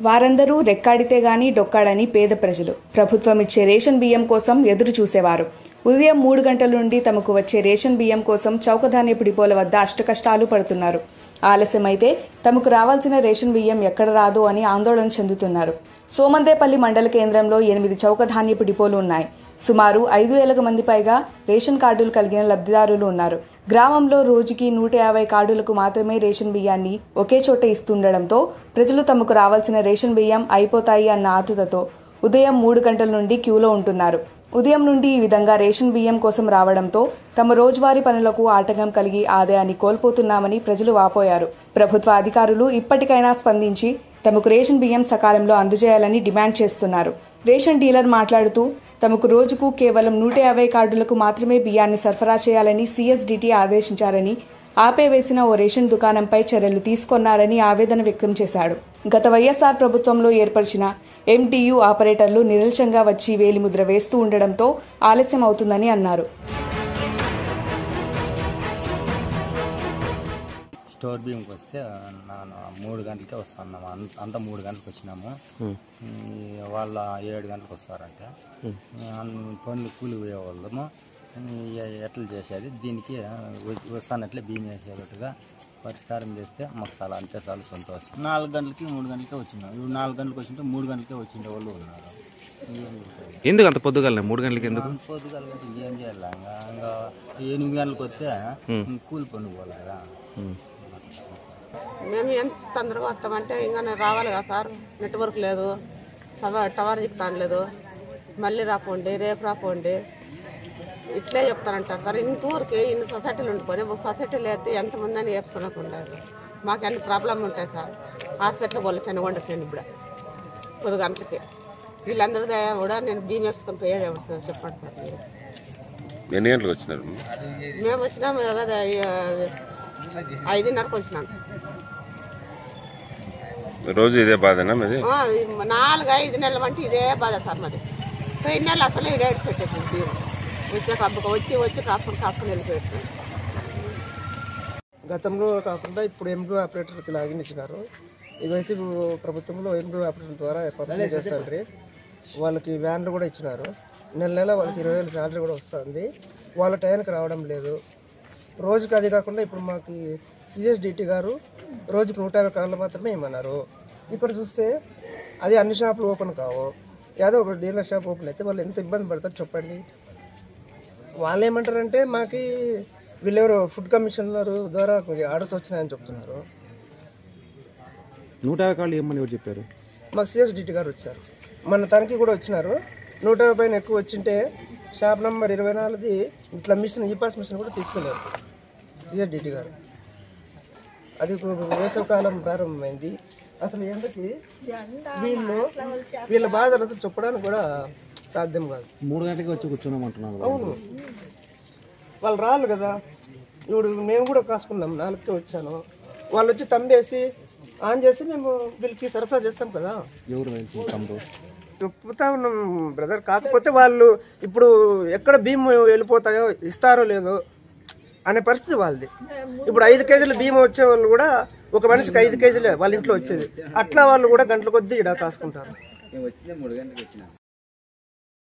వారందరూ రెక్కాడితే గాని డొక్కాడని పేద ప్రజలు ప్రభుత్వం ఇచ్చే రేషన్ బియ్యం కోసం ఎదురు చూసేవారు. ఉదయం 3 గంటల నుండి తమకు వచ్చే రేషన్ బియ్యం కోసం చౌకధాన్యపు డిపోల వద్ద అష్టకష్టాలు పడుతున్నారు. ఆలస్యమైతే తమకు రావాల్సిన రేషన్ బియ్యం ఎక్కడ రాదో అని ఆందోళన చెందుతున్నారు. సోమందేపల్లి మండల కేంద్రంలో 8 చౌకధాన్యపు డిపోలు ఉన్నాయి. సుమారు 5,000 మంది పైగా రేషన్ కార్డులు కలిగిన లబ్ధిదారులు ఉన్నారు. గ్రామంలో రోజుకి 150 కార్డులకు మాత్రమే రేషన్ బియ్యాన్ని ఒకే చోట ఇస్తుండటంతో ప్రజలు తమకు రావాల్సిన రేషన్ బియ్యం అయిపోతాయి అన్న ఆతురతతో ఉదయం 3 గంటల నుండి క్యూలో ఉంటున్నారు. ఉదయం నుండి ఈ విధంగా రేషన్ బియ్యం కోసం రావడంతో తమ రోజువారీ పనులకు ఆటంకం కలిగి ఆదాయాన్ని కోల్పోతున్నామని ప్రజలు వాపోయారు. ప్రభుత్వ అధికారులు ఇప్పటికైనా స్పందించి తమకు రేషన్ బియ్యం సకాలంలో అందజేయాలని డిమాండ్ చేస్తున్నారు. రేషన్ డీలర్ మాట్లాడుతూ తమకు రోజుకు కేవలం 150 కార్డులకు మాత్రమే బియ్యాన్ని సరఫరా చేయాలని CSDT ఆదేశించారని, ఆపేవేసిన ఓ రేషన్ దుకాణంపై చర్యలు తీసుకొన్నారని ఆవేదన వ్యక్తం చేశాడు. గత వైఎస్ఆర్ ప్రభుత్వంలో ఏర్పరిచిన MDU ఆపరేటర్లు నిరల్చంగా వచ్చి వేలిముద్ర వేస్తూ ఉండడంతో ఆలస్యం అవుతుందని అన్నారు. స్టోర్ బియ్యంకి వస్తే 3 గంటలకే వస్తున్నాము. అంతా 3 గంటలకు వచ్చినాము. వాళ్ళ 7 గంటలకు వస్తారంటే పనులు కూలి పోయేవాళ్ళము. ఎట్లా చేసేది దీనికి వస్తానట్లే బియ్యం వేసేటట్టుగా పరిష్కారం చేస్తే మాకు చాలా అంతే చాలా సంతోషం. 4 గంటలకి 3 గంటలకే వచ్చినాం. ఇప్పుడు 4 గంటలకు వచ్చింటే 3 గంటలకే వచ్చిండే వాళ్ళు ఉన్నారు. ఎందుకు అంత పొద్దుగాల 3 గంటలకి ఎందుకు పొద్దుగాల ఏం చేయాలి? ఇంకా 8 గంటలకు వస్తే కూలి పనులు పోవాలి కదా. మేము ఎంత తొందరగా వస్తామంటే ఇంకా రావాలి కదా సార్. నెట్వర్క్ లేదు, టవర్ చెప్తాను లేదు, మళ్ళీ రాపోండి రేపు రాపోండి ఇట్లే చెప్తారంటారు సార్. ఇంతూరికి ఇన్ని సొసైటీలు ఉండిపోయి ఒక సొసైటీలు అయితే ఎంతమంది అని వేసుకున్నట్టు మాకు అన్ని ప్రాబ్లం ఉంటాయి సార్. హాస్పిటల్ వాళ్ళు పెనుగొండకండి ఇప్పుడు 10 గంటలకి వీళ్ళందరూ కూడా నేను బియ్యం వేసుకొని పోయేది ఎవరు సార్ చెప్పండి సార్. మీరు ఎన్ని గంటలకు వచ్చినారు? మేము వచ్చినాము కదా 5:30కు వచ్చినాము. రోజు ఇదే బాధనా? మరి 4-5 నెలల వంటి ఇదే బాధ సార్ మాది. పోయిన నెలలు అసలు ఇడేడు పెట్టేసింది బియ్యం వచ్చి కాపుకొని వెళ్ళిపోయారు. గతంలో కాకుండా ఇప్పుడు MDO ఆపరేటర్కి లాగిన్ ఇచ్చినారు. ఈ వైసీపీ ప్రభుత్వంలో MDO ఆపరేటర్ ద్వారా పంపిణీ చేస్తారు. వాళ్ళకి వ్యాన్లు కూడా ఇచ్చినారు. నెల వాళ్ళకి 20,000 శాలరీ కూడా వస్తుంది. వాళ్ళ టైంకి రావడం లేదు. రోజుకి అది కాకుండా ఇప్పుడు మాకు CSDT గారు రోజుకు 150 కార్డులు మాత్రమే ఇమ్మన్నారు. ఇక్కడ చూస్తే అది అన్ని షాపులు ఓపెన్ కావు. ఏదో ఒక డీలర్ షాప్ ఓపెన్ అయితే వాళ్ళు ఎంత ఇబ్బంది పడతారు చెప్పండి. వాళ్ళు ఏమంటారంటే మాకు వీళ్ళెవరు ఫుడ్ కమిషనర్ ద్వారా ఆర్డర్స్ వచ్చినాయని చెప్తున్నారు. 150 కార్డులు ఏమని ఎవరు చెప్పారు? మాకు CSDT గారు వచ్చారు. మన తనకి కూడా వచ్చినారు. 150 పైన ఎక్కువ వచ్చింటే షాప్ నెంబర్ 24ది ఇట్లా మిషన్ ఈపాస్ మిషన్ కూడా తీసుకెళ్ళారు CSDT గారు. అది ఇప్పుడు వేసవకాలం ప్రారంభమైంది. అసలు ఎందుకు వీళ్ళ బాధలు చెప్పడానికి కూడా సాధ్యం కాదు. 3 గంటలకి వచ్చి కూర్చున్నామంటున్నారు. అవును, వాళ్ళు రాళ్ళు కదా. ఇప్పుడు మేము కూడా కాసుకున్నాం. 4కే వచ్చాను. వాళ్ళు వచ్చి తంబేసి ఆన్ చేసి మేము వీళ్ళకి సరఫరా చేస్తాం కదా. చెప్తా ఉన్నాం బ్రదర్. కాకపోతే వాళ్ళు ఇప్పుడు ఎక్కడ బియ్యం వెళ్ళిపోతాయో ఇస్తారో లేదో అనే పరిస్థితి వాళ్ళది. ఇప్పుడు 5 కేజీలు బియ్యం వచ్చే వాళ్ళు కూడా ఒక మనిషికి 5 కేజీలే వాళ్ళ ఇంట్లో వచ్చేది. అట్లా వాళ్ళు కూడా గంటల కొద్దీ ఇక్కడ కాసుకుంటారు.